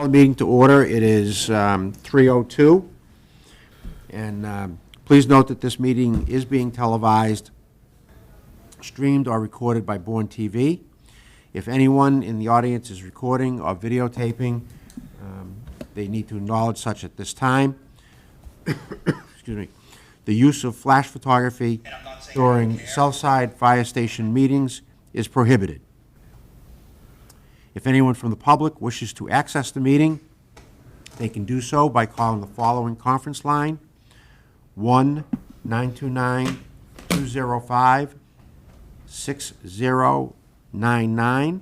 Call the meeting to order. It is 3:02. And please note that this meeting is being televised, streamed, or recorded by Bourne TV. If anyone in the audience is recording or videotaping, they need to acknowledge such at this time. Excuse me. The use of flash photography during Southside Fire Station meetings is prohibited. If anyone from the public wishes to access the meeting, they can do so by calling the following conference line, 1-929-205-6099.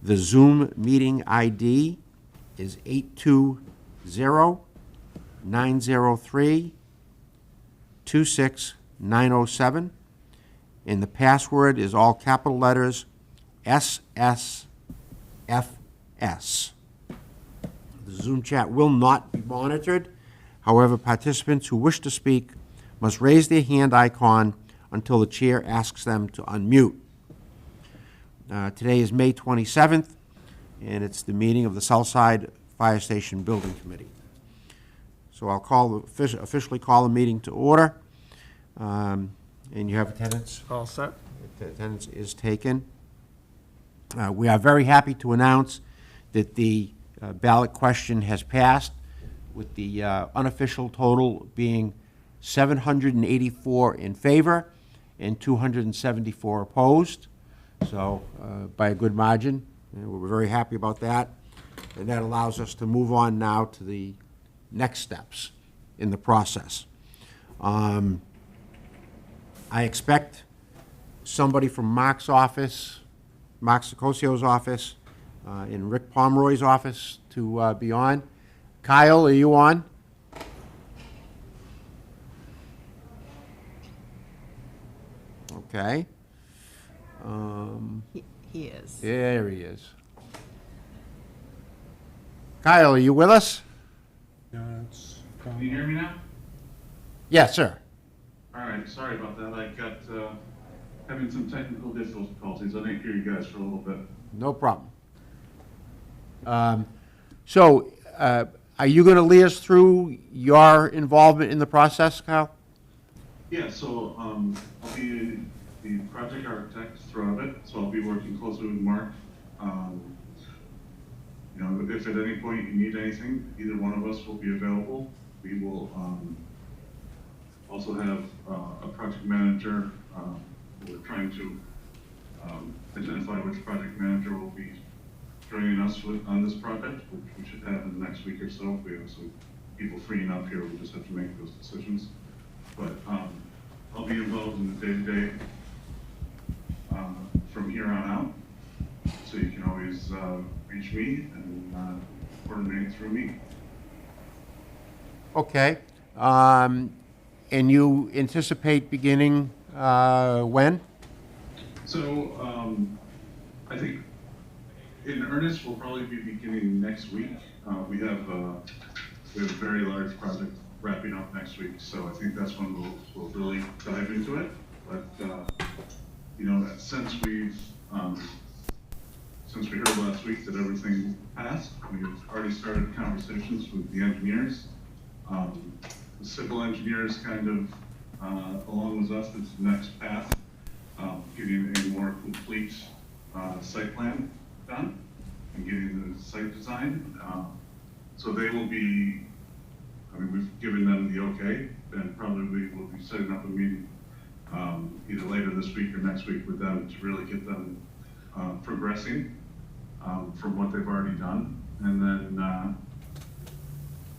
The Zoom meeting ID is 820-903-26907. And the password is all capital letters SSFS. The Zoom chat will not be monitored. However, participants who wish to speak must raise their hand icon until the chair asks them to unmute. Today is May 27th, and it's the meeting of the Southside Fire Station Building Committee. So I'll officially call the meeting to order. And you have attendance? All set. Attendance is taken. We are very happy to announce that the ballot question has passed, with the unofficial total being 784 in favor and 274 opposed. So by a good margin, we're very happy about that. And that allows us to move on now to the next steps in the process. I expect somebody from Mark's office, Mark Sicosio's office, and Rick Pomeroy's office to be on. Kyle, are you on? Okay. He is. There he is. Kyle, are you with us? Can you hear me now? Yes, sir. All right, sorry about that. I got having some technical difficulties. I didn't hear you guys for a little bit. No problem. So, are you going to lead us through your involvement in the process, Kyle? Yeah, so I'll be the project architect throughout it, so I'll be working closely with Mark. You know, if at any point you need anything, either one of us will be available. We will also have a project manager. We're trying to identify which project manager will be joining us on this project, which we should have in the next week or so. We have some people freeing up here. We just have to make those decisions. But I'll be involved in the day-to-day from here on out. So you can always reach me and coordinate through me. Okay. And you anticipate beginning when? So I think in earnest we'll probably be beginning next week. We have a very large project wrapping up next week, so I think that's when we'll really dive into it. But you know, since we heard last week that everything passed, we've already started conversations with the engineers. The civil engineers kind of, along with us, is the next path, getting a more complete site plan done and getting the site design. So they will be, I mean, we've given them the okay, and probably we'll be setting up a meeting either later this week or next week with them to really get them progressing from what they've already done. And then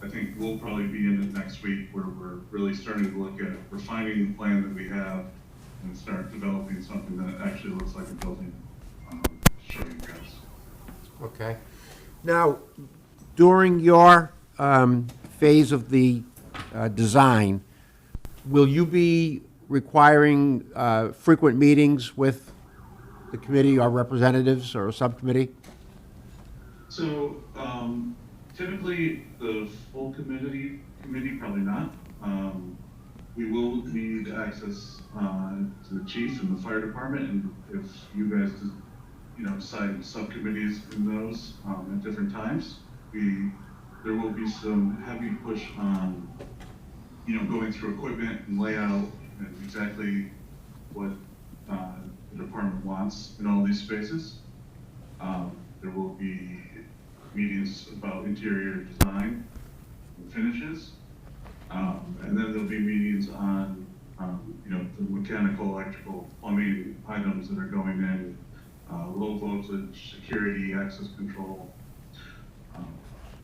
I think we'll probably be in it next week, where we're really starting to look at refining the plan that we have and start developing something that actually looks like a building. Show you guys. Okay. Now, during your phase of the design, will you be requiring frequent meetings with the committee or representatives or a subcommittee? So typically the full committee probably not. We will need access to the chief and the fire department, and if you guys assign subcommittees in those at different times. There will be some heavy push on, going through equipment and layout and exactly what the department wants in all these spaces. There will be meetings about interior design and finishes. And then there'll be meetings on, the mechanical, electrical, plumbing items that are going in, low voltage, security, access control.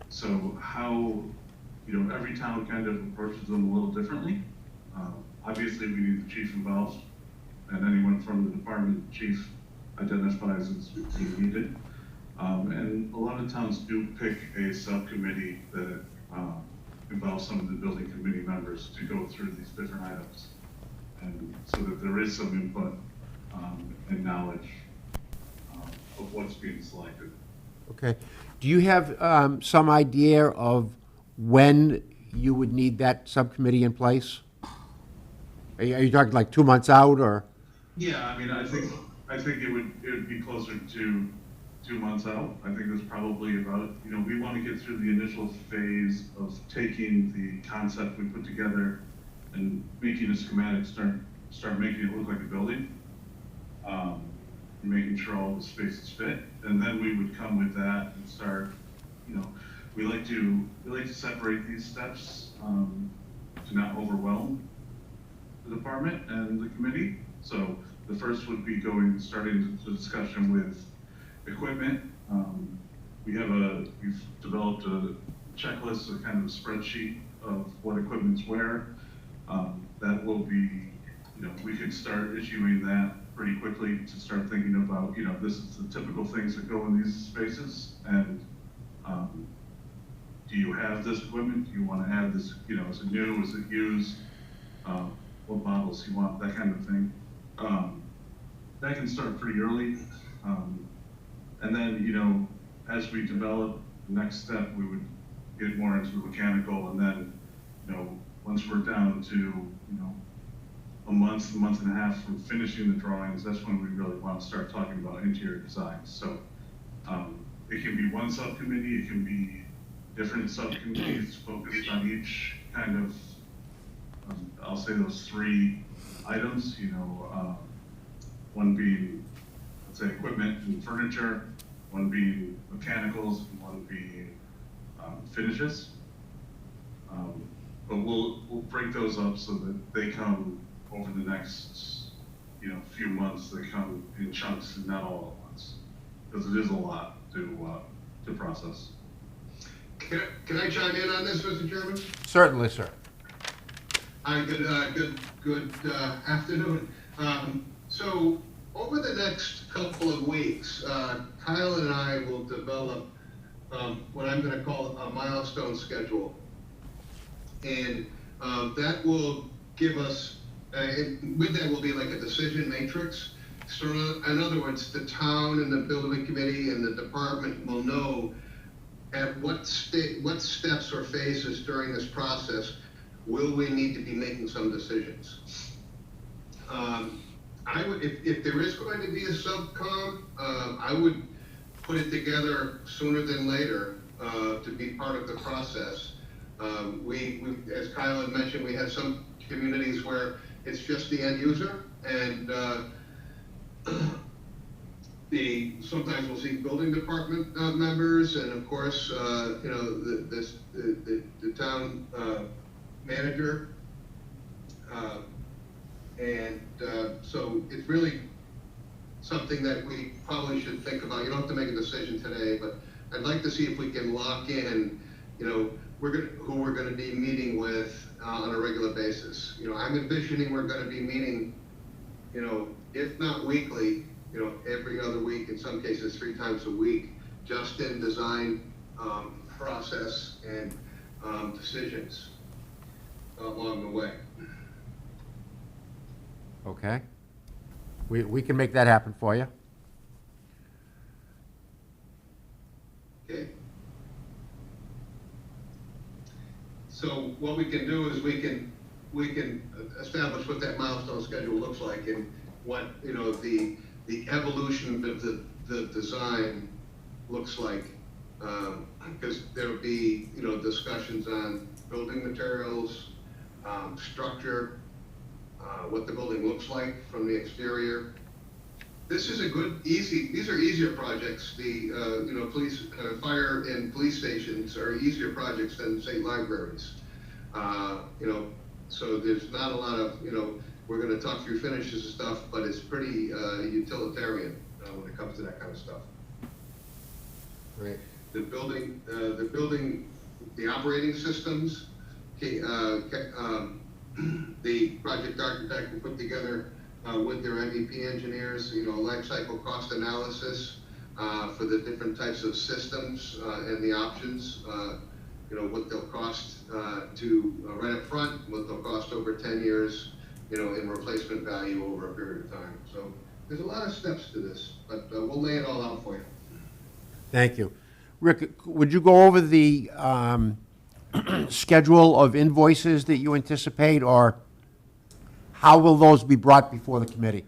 So how, every town kind of approaches them a little differently. Obviously, we need the chief involved, and anyone from the department chief identifies as being needed. And a lot of towns do pick a subcommittee that involves some of the building committee members to go through these different items. And so that there is some input and knowledge of what's being selected. Okay. Do you have some idea of when you would need that subcommittee in place? Are you talking like 2 months out, or? Yeah, I mean, I think it would be closer to 2 months out. I think that's probably about, we want to get through the initial phase of taking the concept we put together and making a schematic, start making it look like a building, making sure all the spaces fit, and then we would come with that and start, we like to separate these steps to not overwhelm the department and the committee. So the first would be starting the discussion with equipment. We've developed a checklist, a kind of a spreadsheet of what equipment's where. That will be, we could start issuing that pretty quickly to start thinking about, this is the typical things that go in these spaces, and do you have this equipment? Do you want to add this, is it new, is it used? What models you want, that kind of thing. That can start pretty early. And then, as we develop the next step, we would get more into the mechanical, and then, once we're down to, a month and a half from finishing the drawings, that's when we really want to start talking about interior designs. So it can be one subcommittee, it can be different subcommittees focused on each kind of, I'll say those 3 items, one being, let's say, equipment and furniture, one being mechanicals, and one being finishes. But we'll break those up so that they come over the next, few months. They come in chunks and not all at once, because it is a lot to process. Can I chime in on this, Mr. Chairman? Certainly, sir. Hi, good afternoon. So over the next couple of weeks, Kyle and I will develop what I'm going to call a milestone schedule. And that will give us, with that will be like a decision matrix. So in other words, the town and the building committee and the department will know at what steps or phases during this process will we need to be making some decisions. I would, if there is going to be a subcom, I would put it together sooner than later to be part of the process. We, as Kyle had mentioned, we have some communities where it's just the end user, and sometimes we'll see building department members, and of course, the town manager, so it's really something that we probably should think about. You don't have to make a decision today, but I'd like to see if we can lock in, who we're going to be meeting with on a regular basis. I'm envisioning we're going to be meeting, if not weekly, every other week, in some cases 3 times a week, just in design process and decisions along the way. Okay. We can make that happen for you. Okay. So what we can do is we can establish what that milestone schedule looks like, and what the evolution of the design looks like, because there'll be, you know, discussions on building materials, structure, what the building looks like from the exterior. This is a good, these are easier projects. The, you know, police, fire and police stations are easier projects than, say, libraries. You know, so there's not a lot of, you know, we're gonna talk through finishes and stuff, but it's pretty utilitarian when it comes to that kind of stuff. Great. The operating systems, the project architect will put together with their MEP engineers, you know, life cycle cost analysis for the different types of systems and the options, you know, what they'll cost to right up front, what they'll cost over 10 years, you know, in replacement value over a period of time. So there's a lot of steps to this, but we'll lay it all out for you. Thank you. Rick, would you go over the schedule of invoices that you anticipate, or how will those be brought before the committee?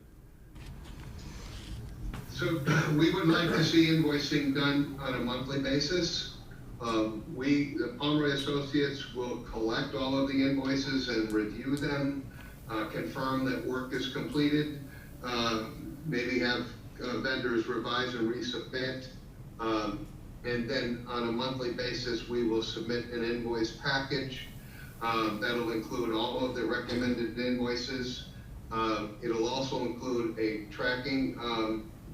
So we would like to see invoicing done on a monthly basis. The Pomeroy Associates will collect all of the invoices and review them, confirm that work is completed, maybe have vendors revise and resubmit. And then on a monthly basis, we will submit an invoice package that'll include all of the recommended invoices. It'll also include a tracking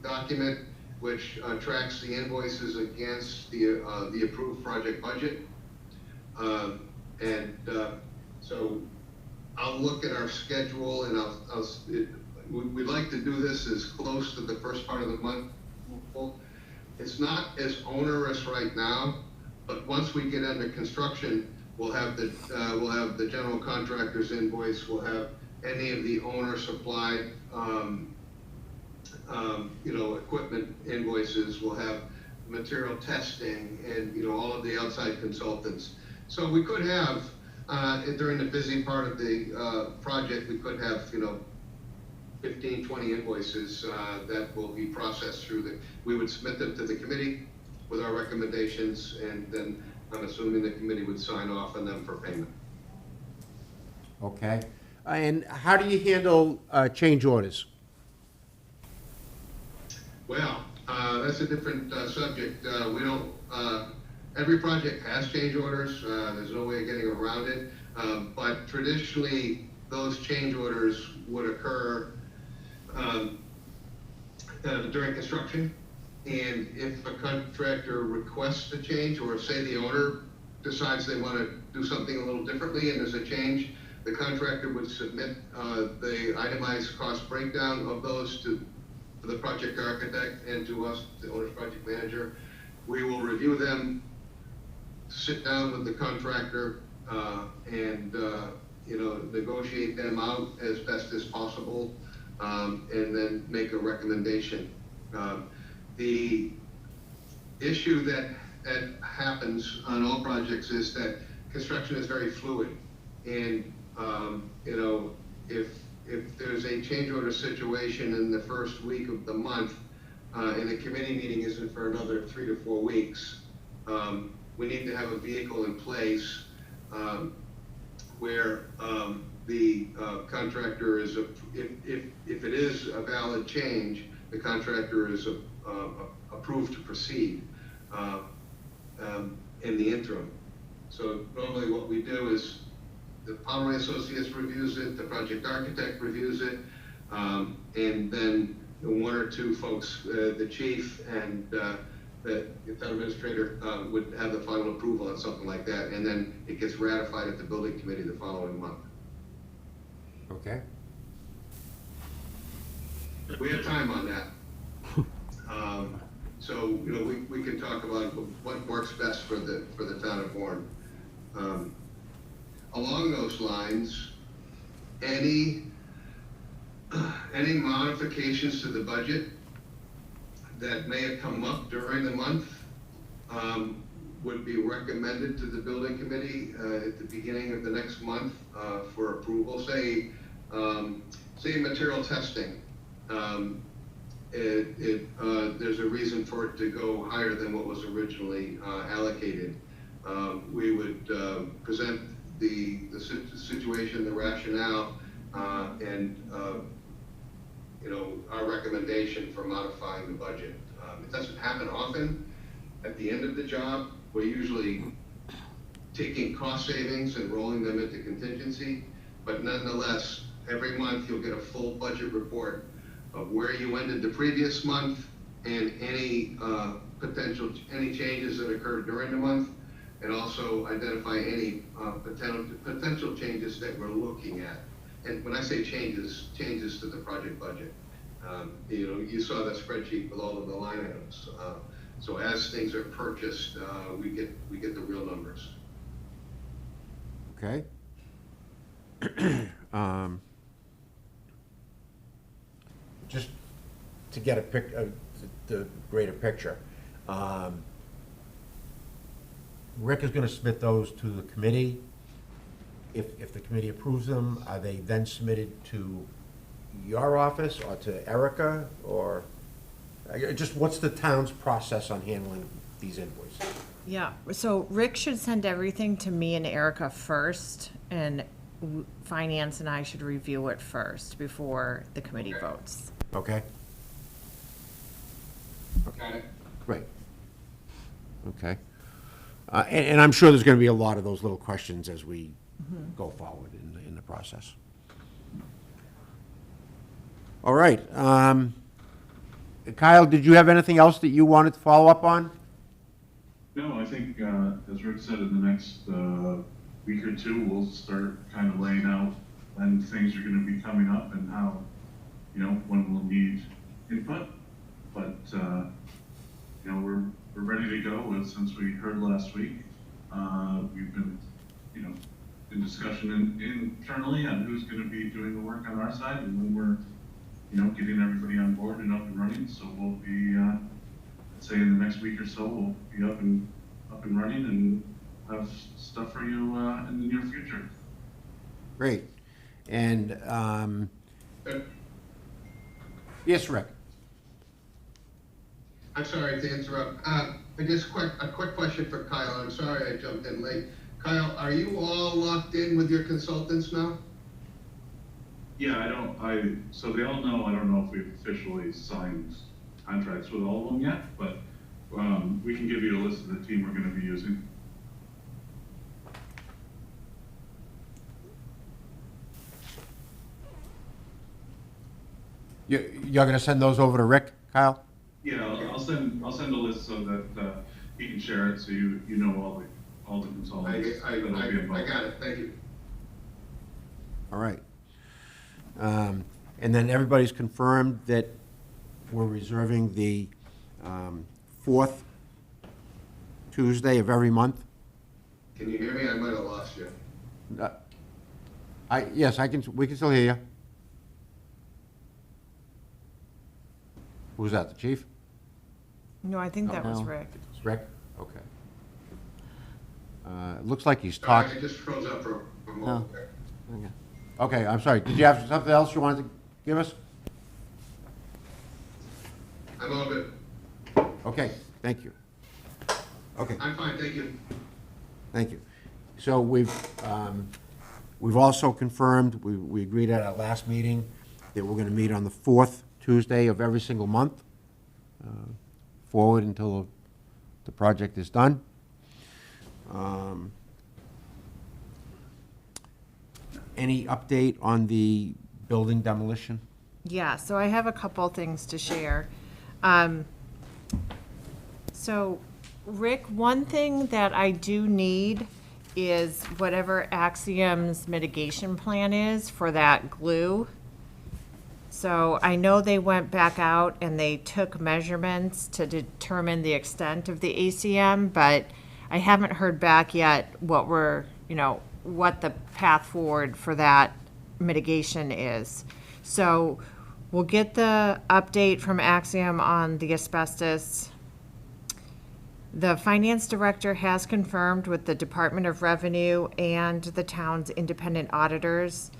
document which tracks the invoices against the approved project budget. So I'll look at our schedule, and we'd like to do this as close to the first part of the month. It's not as onerous right now, but once we get under construction, we'll have the general contractor's invoice, we'll have any of the owner supplied you know, equipment invoices, we'll have material testing, and, you know, all of the outside consultants. So we could have during the busy part of the project, we could have, you know, 15, 20 invoices that will be processed through we would submit them to the committee with our recommendations, and then I'm assuming the committee would sign off on them for payment. Okay. And how do you handle change orders? Well, that's a different subject. We don't, every project has change orders. There's no way of getting around it. But traditionally, those change orders would occur during construction. And if a contractor requests a change, or say the owner decides they want to do something a little differently and there's a change, the contractor would submit the itemized cost breakdown of those to the project architect and to us, the owner's project manager. We will review them, sit down with the contractor, and you know, negotiate them out as best as possible, and then make a recommendation. The issue that happens on all projects is that construction is very fluid, and you know, if there's a change order situation in the first week of the month, and the committee meeting isn't for another 3 to 4 weeks, we need to have a vehicle in place where the contractor is, if it is a valid change, the contractor is approved to proceed in the interim. So normally what we do is the Pomeroy Associates reviews it, the project architect reviews it, and then 1 or 2 folks, the chief and the town administrator, would have the final approval on something like that, and then it gets ratified at the building committee the following month. Okay. We have time on that. So, you know, we can talk about what works best for the town of Bourne. Along those lines, any modifications to the budget that may have come up during the month would be recommended to the building committee at the beginning of the next month for approval. Say material testing. there's a reason for it to go higher than what was originally allocated. We would present the situation, the rationale, and our recommendation for modifying the budget. It doesn't happen often. At the end of the job, we're usually taking cost savings and rolling them into contingency, but nonetheless, every month you'll get a full budget report of where you ended the previous month and any any changes that occurred during the month, and also identify any potential changes that we're looking at. And when I say changes to the project budget. You saw that spreadsheet with all of the line items. So as things are purchased, we get the real numbers. Okay. Just to get the greater picture, Rick is going to submit those to the committee. If the committee approves them, are they then submitted to your office or to Erica, or just what's the town's process on handling these invoices? Yeah, so Rick should send everything to me and Erica first, and Finance and I should review it first before the committee votes. Okay, Got it. great. Okay. And I'm sure there's going to be a lot of those little questions as we go forward in the process. All right. Kyle, did you have anything else that you wanted to follow up on? No, I think, as Rick said, in the next week or two, we'll start kind of laying out when things are going to be coming up and how, when we'll need input. But, we're ready to go. Since we heard last week, we've been, in discussion internally on who's going to be doing the work on our side, and when we're, getting everybody on board and up and running. So we'll be, I'd say in the next week or so, we'll be up and running and have stuff for you in the near future. Great. And, yes, Rick? I'm sorry to interrupt. Just a quick question for Kyle. I'm sorry I jumped in late. Kyle, are you all locked in with your consultants now? Yeah, so they all know, I don't know if we've officially signed contracts with all of them yet, but we can give you a list of the team we're going to be using. You're going to send those over to Rick, Kyle? Yeah, I'll send a list so that he can share it, so you know all the consultants. I got it. Thank you. All right. And then everybody's confirmed that we're reserving the fourth Tuesday of every month? Can you hear me? I might have lost you. Yes, we can still hear you. Who's that, the chief? No, I think that was No. Rick. It's Rick? Okay. It looks like he's Sorry, talking. I just froze up for a moment there. Okay, I'm sorry. Did you have something else you wanted to give us? I'm all good. Okay, thank you. Okay, I'm fine, thank you. thank you. So we've also confirmed, we agreed at our last meeting that we're going to meet on the fourth Tuesday of every single month, forward until the project is done. Any update on the building demolition? Yeah, so I have a couple things to share. So, Rick, one thing that I do need is whatever Axiom's mitigation plan is for that glue. So I know they went back out and they took measurements to determine the extent of the ACM, but I haven't heard back yet what what the path forward for that mitigation is. So we'll get the update from Axiom on the asbestos. The finance director has confirmed with the Department of Revenue and the town's independent auditors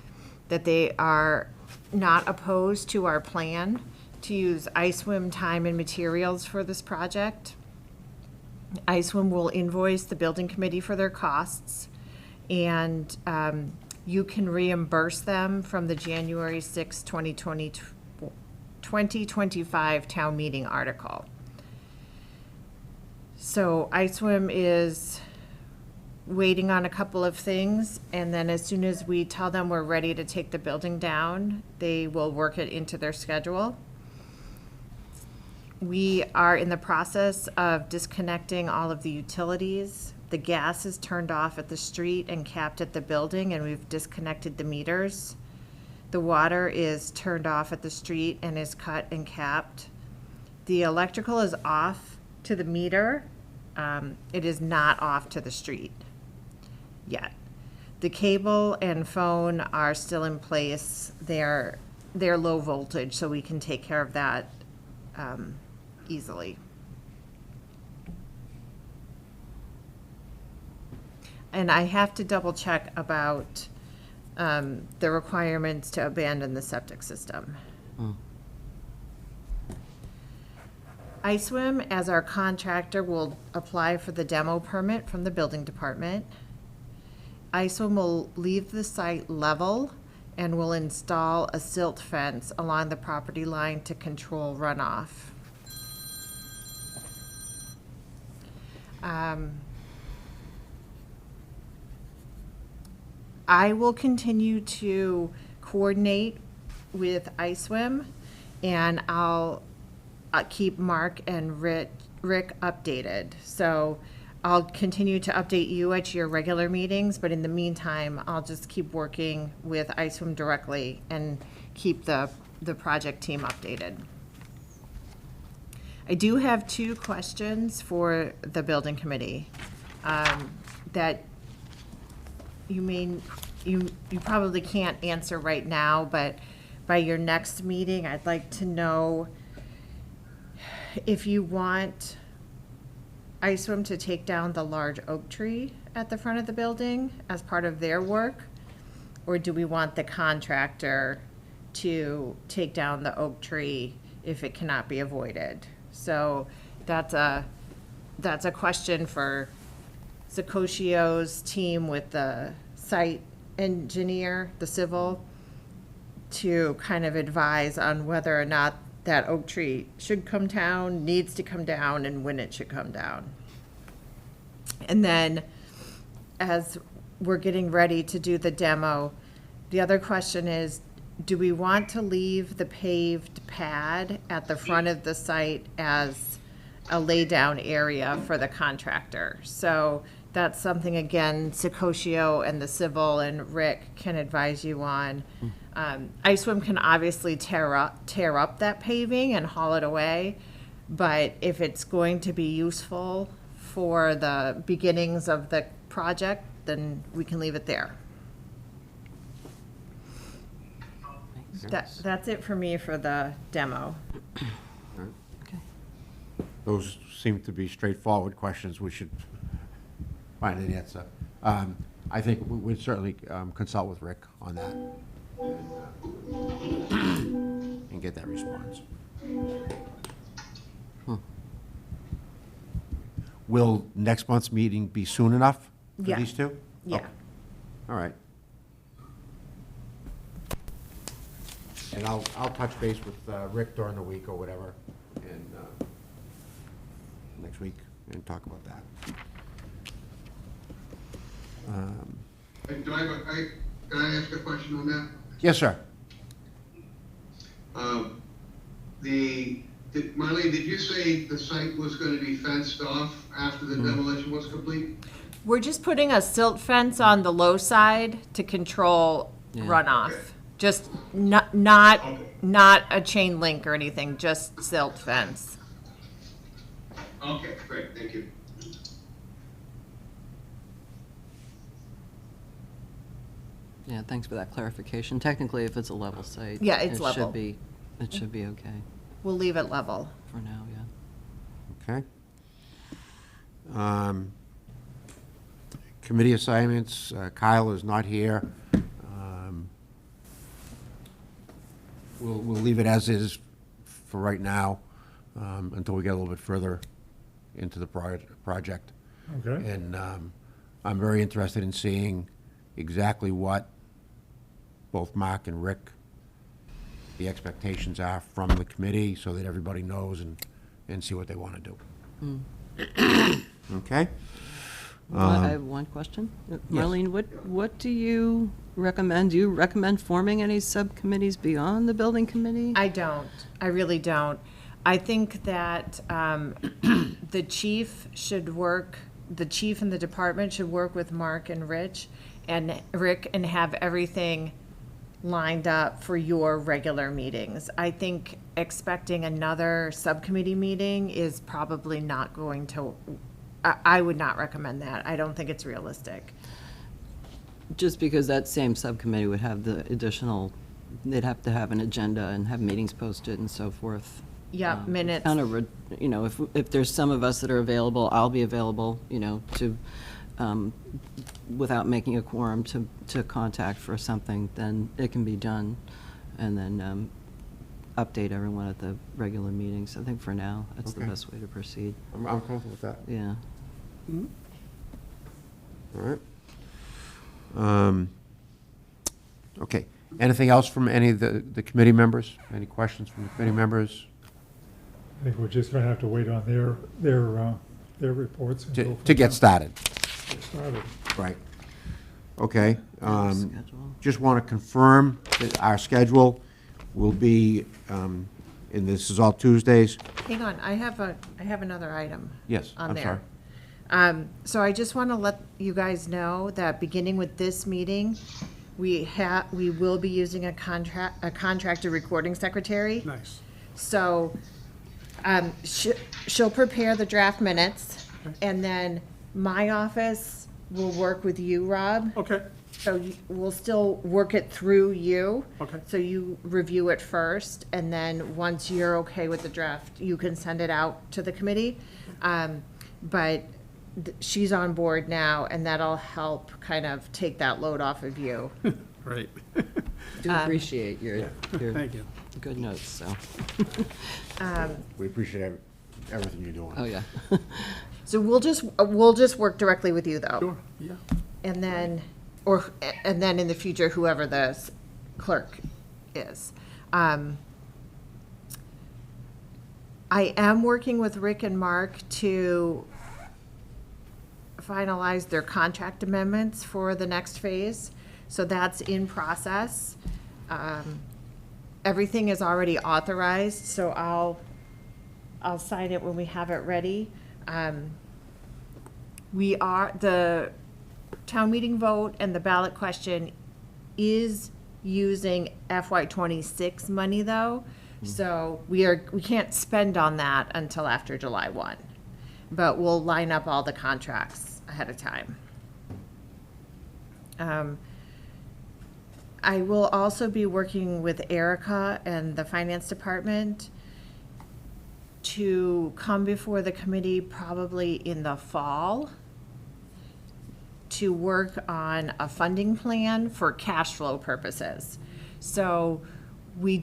that they are not opposed to our plan to use ISWIM time and materials for this project. ISWIM will invoice the building committee for their costs, and you can reimburse them from the January 6, 2025 town meeting article. So ISWIM is waiting on a couple of things, and then as soon as we tell them we're ready to take the building down, they will work it into their schedule. We are in the process of disconnecting all of the utilities. The gas is turned off at the street and capped at the building, and we've disconnected the meters. The water is turned off at the street and is cut and capped. The electrical is off to the meter. It is not off to the street yet. The cable and phone are still in place. They're low voltage, so we can take care of that easily. And I have to double check about the requirements to abandon the septic system. ISWIM, as our contractor, will apply for the demo permit from the building department. ISWIM will leave the site level and will install a silt fence along the property line to control runoff. I will continue to coordinate with ISWIM, and I'll keep Mark and Rick updated. So I'll continue to update you at your regular meetings, but in the meantime, I'll just keep working with ISWIM directly and keep the project team updated. I do have 2 questions for the building committee that you probably can't answer right now, but by your next meeting, I'd like to know if you want ISWIM to take down the large oak tree at the front of the building as part of their work, or do we want the contractor to take down the oak tree if it cannot be avoided? So that's a question for Secoshio's team with the site engineer, the civil, to kind of advise on whether or not that oak tree should come down, needs to come down, and when it should come down. And then, as we're getting ready to do the demo, the other question is, do we want to leave the paved pad at the front of the site as a lay-down area for the contractor? So that's something, again, Secoshio and the civil and Rick can advise you on. ISWIM can obviously tear up that paving and haul it away, but if it's going to be useful for the beginnings of the project, then we can leave it there. That's it for me for the demo. Those seem to be straightforward questions. We should find an answer. I think we'd certainly consult with Rick on that and get that response. Will next month's meeting be soon enough for Yeah. these 2? Yeah. Okay. All right. And I'll touch base with Rick during the week or whatever, and next week, and talk about that. Can I ask a question on that? Yes, sir. Marlene, did you say the site was going to be fenced off after the demolition was complete? We're just putting a silt fence on the low side to control runoff. Okay. Just not a chain link or anything, just silt fence. Okay, great, thank you. Yeah, thanks for that clarification. Technically, if it's a level site. Yeah, it's level. It should be okay We'll leave it level. for now, yeah. Okay. Committee assignments, Kyle is not here. We'll leave it as is for right now, until we get a little bit further into the project. Okay. And I'm very interested in seeing exactly what both Mark and Rick, the expectations are from the committee, so that everybody knows and see what they want to do. Okay? I have one question. Marlene, what do you recommend? Do you recommend forming any subcommittees beyond the building committee? I don't. I really don't. I think that the chief and the department should work with Mark and Rick and have everything lined up for your regular meetings. I think expecting another subcommittee meeting is probably not going to, I would not recommend that. I don't think it's realistic. Just because that same subcommittee would have the additional, they'd have to have an agenda and have meetings posted and so forth. Yeah, minutes. Kind of, if there's some of us that are available, I'll be available, to, without making a quorum to contact for something, then it can be done. And then update everyone at the regular meetings. I think for now, that's the Okay. best way to proceed. I'm comfortable with that. Yeah. All right. Okay. Anything else from any of the committee members? Any questions from the committee members? I think we're just gonna have to wait on their reports and go from To get there. started, Get started. right. Okay. Schedule. Just want to confirm that our schedule will be, and this is all Tuesdays. Hang on, I have another item. Yes, On I'm there. sorry. So I just want to let you guys know that beginning with this meeting, we will be using a contracted recording secretary. Nice. So, she'll prepare the draft minutes, and then my office will work with you, Rob. Okay, So we'll still work it through you. Okay. So you review it first, and then once you're okay with the draft, you can send it out to the committee. But she's on board now, and that'll help kind of take that load off of you. great. Do appreciate your Thank you. good notes, so, We appreciate everything you're doing. oh, yeah. So we'll just work directly with you, though. Sure, yeah. And then, and then in the future, whoever the clerk is. I am working with Rick and Mark to finalize their contract amendments for the next phase. So that's in process. Everything is already authorized, so I'll sign it when we have it ready. The town meeting vote and the ballot question is using FY '26 money, though. So we can't spend on that until after July 1. But we'll line up all the contracts ahead of time. I will also be working with Erica and the finance department to come before the committee probably in the fall to work on a funding plan for cash flow purposes. So we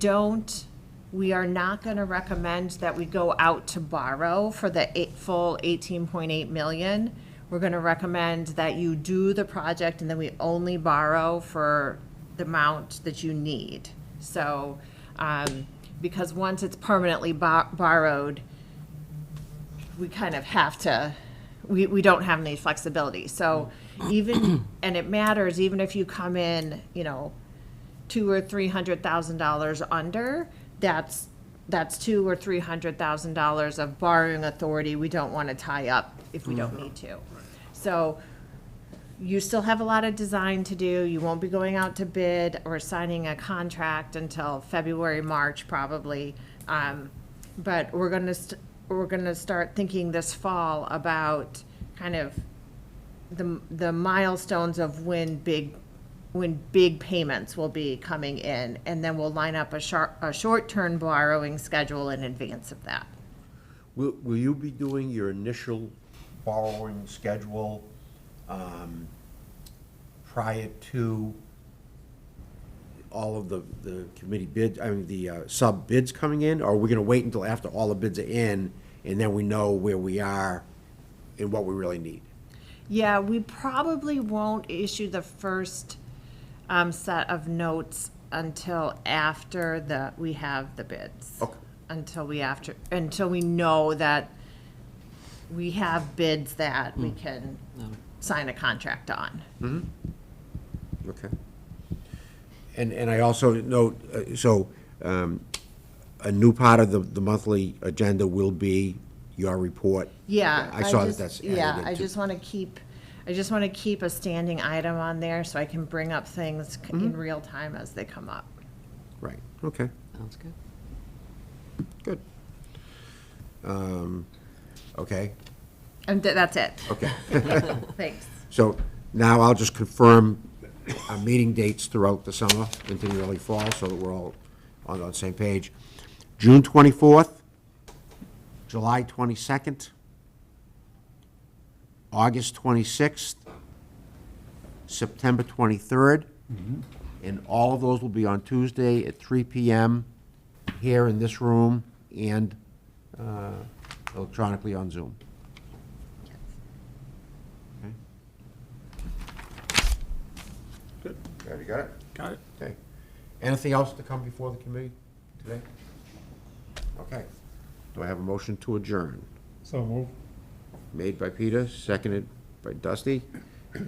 are not going to recommend that we go out to borrow for the full 18.8 million. We're going to recommend that you do the project and then we only borrow for the amount that you need. So, because once it's permanently borrowed, we kind of have to, we don't have any flexibility. So even, and it matters, even if you come in, $200,000 or $300,000 under, that's $200,000 or $300,000 of borrowing authority we don't want to tie up if we don't need to. So you still have a lot of design to do. You won't be going out to bid or signing a contract until February, March, probably. But we're gonna start thinking this fall about kind of the milestones of when big payments will be coming in, and then we'll line up a short-term borrowing schedule in advance of that. Will you be doing your initial borrowing schedule prior to all of the committee bids, I mean, the sub bids coming in? Or are we gonna wait until after all the bids are in, and then we know where we are and what we really need? Yeah, we probably won't issue the first set of notes until after we have the bids. Okay. Until we know that we have bids that we can sign a contract on. Okay. And I also note, a new part of the monthly agenda will be your report. Yeah. I saw that just- that's added Yeah, I into- just want to keep a standing item on there so I can bring up things in real time as they come up. Right, okay, Sounds good. good. Okay, And that's it. okay. Thanks. So now I'll just confirm our meeting dates throughout the summer into the early fall, so that we're all on the same page. June 24th, July 22nd, August 26th, September 23rd, and all of those will be on Tuesday at 3 PM here in this room and electronically on Zoom. Okay. Good. You got it? Got it. Okay. Anything else to come before the committee today? Okay. Do I have a motion to adjourn? So move. Made by Peter, seconded by Dusty,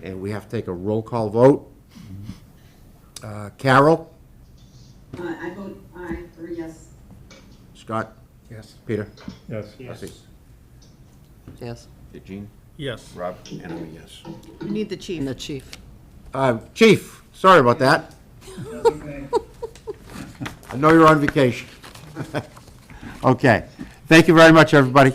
and we have to take a roll call vote. Carol? I vote aye or yes. Scott? Yes. Peter? Yes. Dusty? Yes. Gene? Yes. Rob? And I'm a yes. You need the chief. And the chief. Chief, sorry about that. I know you're on vacation. Okay. Thank you very much, everybody.